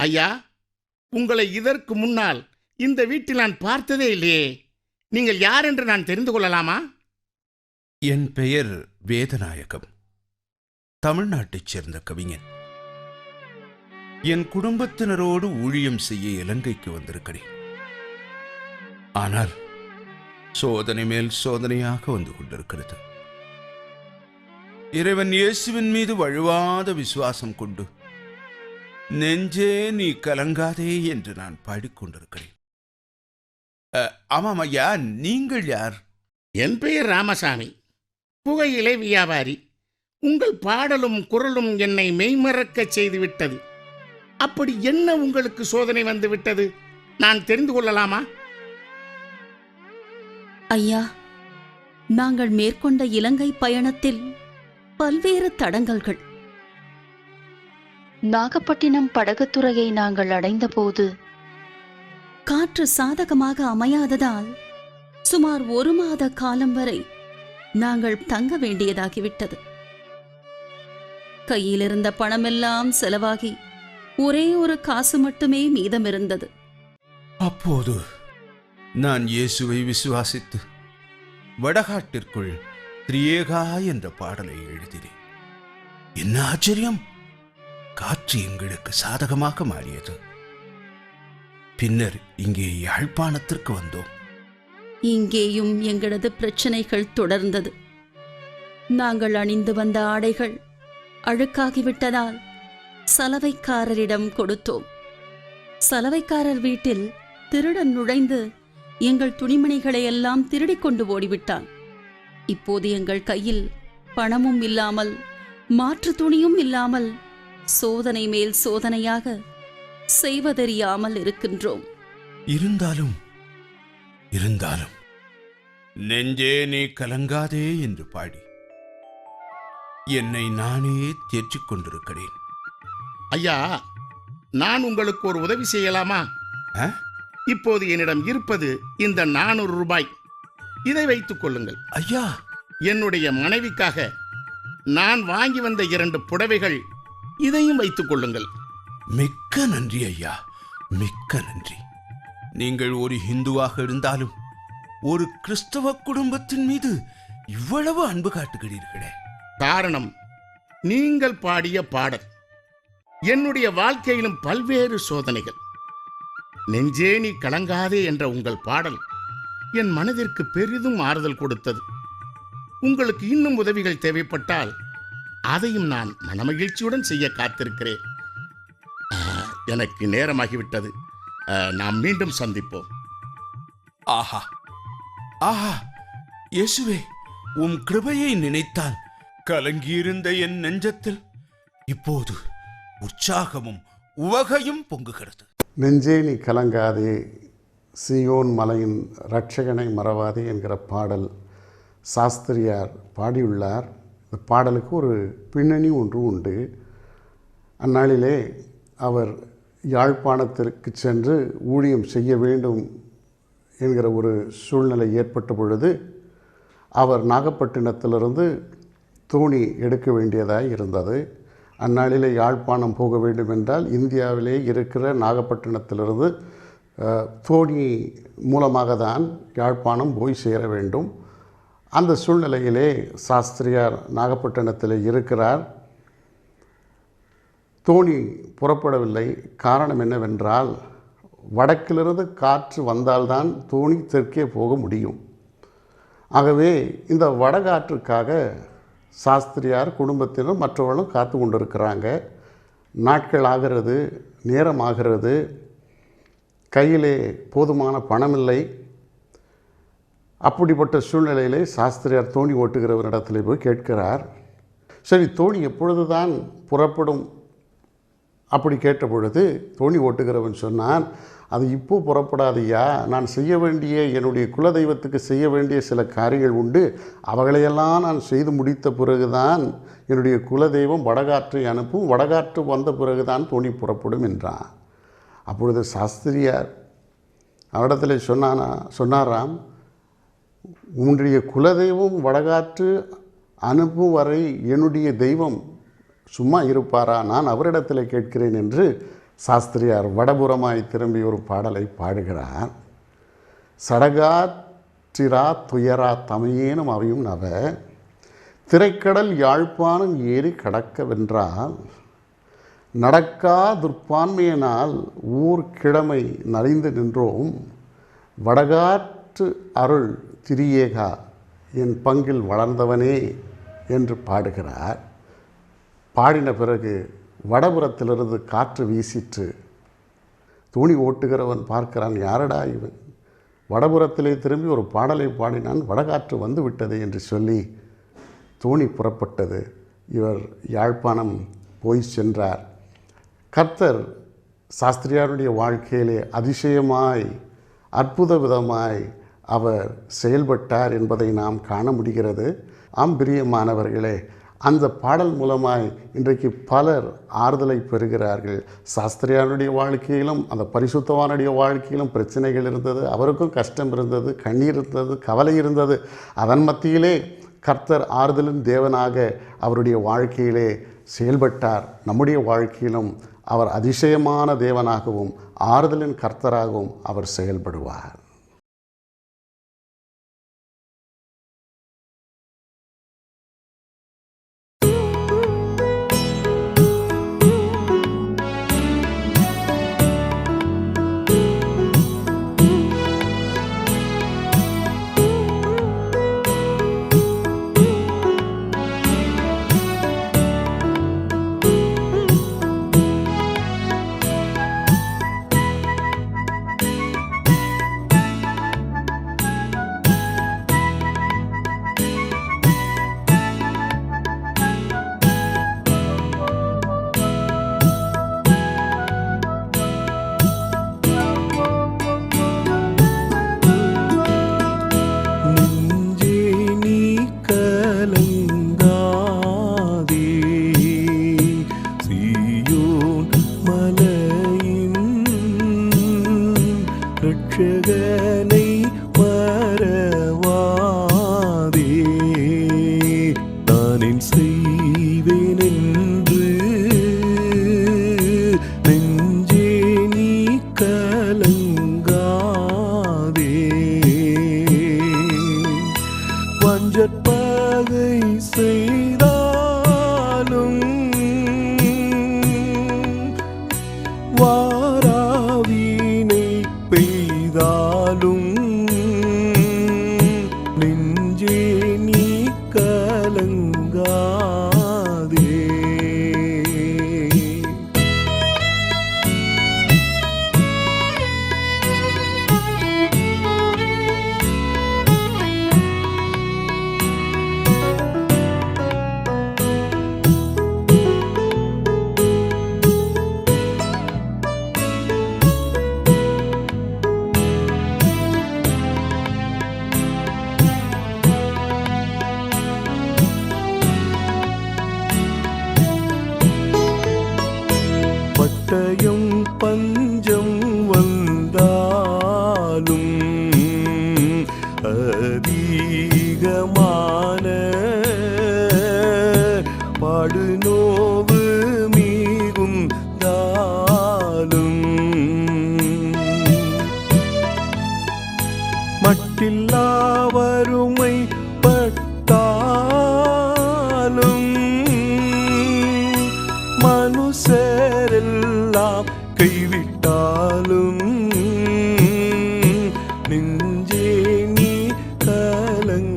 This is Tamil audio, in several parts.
ஐயா, உங்களை இதற்கு முன்னால் இந்த வீட்டில் நான் பார்த்ததே இல்லையே. நீங்கள் யார் என்று நான் தெரிந்து கொள்ளலாமா? என் பெயர் வேதநாயகம். தமிழ்நாட்டைச் சேர்ந்த கவிஞன். என் குடும்பத்தினரோடு ஊழியம் செய்ய இலங்கைக்கு வந்திருக்கிறேன். ஆனால் சோதனை மேல் சோதனையாக வந்து கொண்டிருக்கிறது. இறைவன் இயேசுவின் மீது வழுவாத விசுவாசம் கொண்டு நெஞ்சே நீ கலங்காதே என்று நான் பாடிக்கொண்டிருக்கிறேன். ஆமாம் ஐயா, நீங்கள் யார்? என் பெயர் ராமசாமி, புகையிலை வியாபாரி. உங்கள் பாடலும் குரலும் என்னை மெய்மறக்கச் செய்துவிட்டது. அப்படி என்ன உங்களுக்கு சோதனை வந்து விட்டது? நான் தெரிந்து கொள்ளலாமா? ஐயா, நாங்கள் மேற்கொண்ட இலங்கை பயணத்தில் பல்வேறு தடங்கல்கள். நாகப்பட்டினம் படகுத்துறையை நாங்கள் அடைந்தபோது காற்று சாதகமாக அமையாததால் சுமார் 1 மாத காலம் வரை நாங்கள் தங்க வேண்டியதாகிவிட்டது. கையிலிருந்த பணமெல்லாம் செலவாகி ஒரே ஒரு காசு மட்டுமே மீதமிருந்தது. அப்போது நான் இயேசுவை விசுவாசித்து வடகாட்டிற்குள் திரியேகா என்ற பாடலை எழுதினேன். என்ன ஆச்சரியம்! காற்று எங்களுக்கு சாதகமாக மாறியது. பின்னர் இங்கே யாழ்ப்பாணத்திற்கு வந்தோம். இங்கேயும் எங்களது பிரச்சனைகள் தொடர்ந்தது. நாங்கள் அணிந்து வந்த ஆடைகள் அழுக்காகிவிட்டதால் சலவைக்காரரிடம் கொடுத்தோம். சலவைக்காரர் வீட்டில் திருடன் நுழைந்து எங்கள் துணிமணிகளை எல்லாம் திருடிக் கொண்டு ஓடிவிட்டான். இப்போது எங்கள் கையில் பணமும் இல்லாமல் மாற்று துணியும் இல்லாமல் சோதனை மேல் சோதனையாக செய்வதறியாமல் இருக்கின்றோம். இருந்தாலும் நெஞ்சே நீ கலங்காதே என்று பாடி என்னை நானே தேற்றிக் கொண்டிருக்கிறேன். ஐயா, நான் உங்களுக்கு ஒரு உதவி செய்யலாமா? இப்போது என்னிடம் இருப்பது இந்த 400 ரூபாய். இதை வைத்துக் கொள்ளுங்கள். ஐயா, என்னுடைய மனைவிக்காக நான் வாங்கி வந்த 2 புடவைகள், இதையும் வைத்துக் கொள்ளுங்கள். மிக்க நன்றி ஐயா, மிக்க நன்றி. நீங்கள் ஒரு இந்துவாக இருந்தாலும் ஒரு கிறிஸ்தவ குடும்பத்தின் மீது இவ்வளவு அன்பு காட்டுகிறீர்களே. காரணம், நீங்கள் பாடிய பாடல். என்னுடைய வாழ்க்கையிலும் பல்வேறு சோதனைகள். நெஞ்சே நீ கலங்காதே என்ற உங்கள் பாடல் என் மனதிற்கு பெரிதும் ஆறுதல் கொடுத்தது. உங்களுக்கு இன்னும் உதவிகள் தேவைப்பட்டால் அதையும் நான் மனமகிழ்ச்சியுடன் செய்ய காத்திருக்கிறேன். எனக்கு நேரமாகிவிட்டது. நாம் மீண்டும் சந்திப்போம். ஆஹா ஆஹா, இயேசுவே, உம் கிருபையை நினைத்தால் கலங்கியிருந்த என் நெஞ்சத்தில் இப்போது உற்சாகமும் உவகையும் பொங்குகிறது. நெஞ்சே நீ கலங்காதே, சீயோன் மலையின் இரட்சகனை மறவாதே என்கிற பாடல் சாஸ்திரியார் பாடியுள்ளார். இந்த பாடலுக்கு ஒரு பின்னணி ஒன்று உண்டு. அந்நாளிலே அவர் யாழ்ப்பாணத்திற்கு சென்று ஊழியம் செய்ய வேண்டும் என்கிற ஒரு சூழ்நிலை ஏற்பட்ட பொழுது அவர் நாகப்பட்டினத்திலிருந்து தோணி எடுக்க வேண்டியதாக இருந்தது. அந்நாளிலே யாழ்ப்பாணம் போக வேண்டும் என்றால் இந்தியாவிலே இருக்கிற நாகப்பட்டினத்திலிருந்து தோணி மூலமாக தான் யாழ்ப்பாணம் போய் சேர வேண்டும். அந்த சூழ்நிலையிலே சாஸ்திரியார் நாகப்பட்டினத்தில் இருக்கிறார். தோணி புறப்படவில்லை. காரணம் என்னவென்றால், வடக்கிலிருந்து காற்று வந்தால்தான் தோணி தெற்கே போக முடியும். ஆகவே இந்த வடகாற்றுக்காக சாஸ்திரியார் குடும்பத்தினர் மற்றவர்களும் காத்து கொண்டிருக்கிறாங்க. நாட்கள் ஆகிறது, நேரம் ஆகிறது, கையிலே போதுமான பணமில்லை. அப்படிப்பட்ட சூழ்நிலையிலே சாஸ்திரியார் தோணி ஓட்டுகிறவரிடத்தில் போய் கேட்கிறார். சரி, தோணி எப்பொழுது தான் புறப்படும் அப்படி கேட்ட பொழுது தோணி ஓட்டுகிறவன் சொன்னான், அது இப்போ புறப்படாதையா, நான் செய்ய வேண்டிய என்னுடைய குலதெய்வத்துக்கு செய்ய வேண்டிய சில காரியங்கள் உண்டு, அவைகளையெல்லாம் நான் செய்து முடித்த பிறகுதான் என்னுடைய குலதெய்வம் வடகாற்றை அனுப்பும், வடகாற்று வந்த பிறகுதான் தோணி புறப்படும் என்றான். அப்பொழுது சாஸ்திரியார் அவரிடத்தில் சொன்னாராம், உன்னுடைய குலதெய்வம் வடகாற்று அனுப்பும் வரை என்னுடைய தெய்வம் சும்மா இருப்பாரா? நான் அவரிடத்தில் கேட்கிறேன் என்று சாஸ்திரியார் வடபுறமாய் திரும்பி ஒரு பாடலை பாடுகிறார். சடகாற்றிரா துயரா தமையேனும் அவையும் நவ திரைக்கடல் யாழ்ப்பாணம் ஏறி கடக்க வென்றால் நடக்கா துர்ப்பான்மையினால் ஊர் கிழமை நலிந்து நின்றோம் வடகாற்று அருள் திரியேகா என் பங்கில் வளர்ந்தவனே என்று பாடுகிறார். பாடின பிறகு வடபுறத்திலிருந்து காற்று வீசிற்று. தோணி ஓட்டுகிறவன் பார்க்கிறான், யாரடா இவன், வடபுறத்திலே திரும்பி ஒரு பாடலை பாடினான், வடகாற்று வந்து விட்டது என்று சொல்லி தோணி புறப்பட்டது. இவர் யாழ்ப்பாணம் போய் சென்றார். கர்த்தர் சாஸ்திரியாருடைய வாழ்க்கையிலே அதிசயமாய் அற்புத விதமாய் அவர் செயல்பட்டார் என்பதை நாம் காண முடிகிறது. ஆம் பிரியமானவர்களே, அந்த பாடல் மூலமாய் இன்றைக்கு பலர் ஆறுதலை பெறுகிறார்கள். சாஸ்திரியாருடைய வாழ்க்கையிலும் அந்த பரிசுத்தவானுடைய வாழ்க்கையிலும் பிரச்சனைகள் இருந்தது, அவருக்கும் கஷ்டம் இருந்தது, கண்ணீர் இருந்தது, கவலை இருந்தது. அதன் மத்தியிலே கர்த்தர் ஆறுதலின் தேவனாக அவருடைய வாழ்க்கையிலே செயல்பட்டார். நம்முடைய வாழ்க்கையிலும் அவர் அதிசயமான தேவனாகவும் ஆறுதலின் கர்த்தராகவும் அவர் செயல்படுவார். ரட்சகனை மறவாதே, நான் என் செய்வேன் என்று நெஞ்சே நீ கலங்காதே. வஞ்சற்பகை செய்தாலும் வாராவினை பெய்தாலும் நெஞ்சே நீ கலங்காதே. பட்டயம் பஞ்சம் வந்தாலும் அதிகமான பாடுநோவு மிகுந்தாலும் மட்டில்லா வறுமை பட்டாலும் மனுஷரெல்லாம் கைவிட்டாலும் நெஞ்சே நீ கலங்காதே.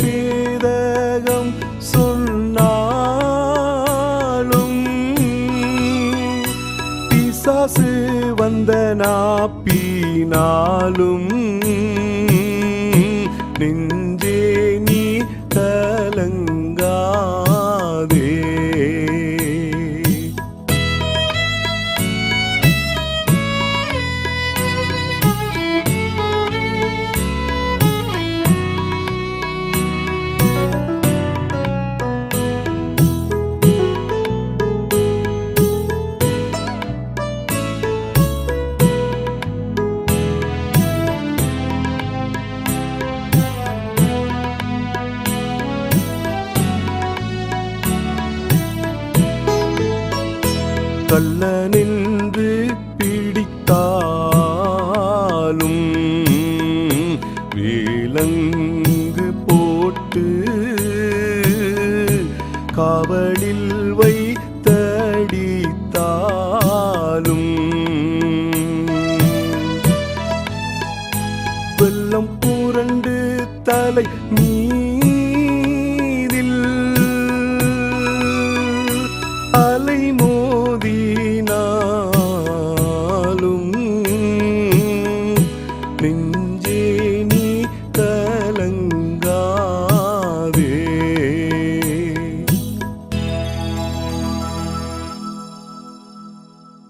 பேதகம் சொன்னாலும் பிசாசு வந்த நாப்பினாலும் நெஞ்சே நீ கலங்காதே. கள்ளனென்று பிடித்தாலும் வேலங்கு போட்டு காவலில் வைத்தடித்தாலும் வெள்ளம் புரண்டு தலை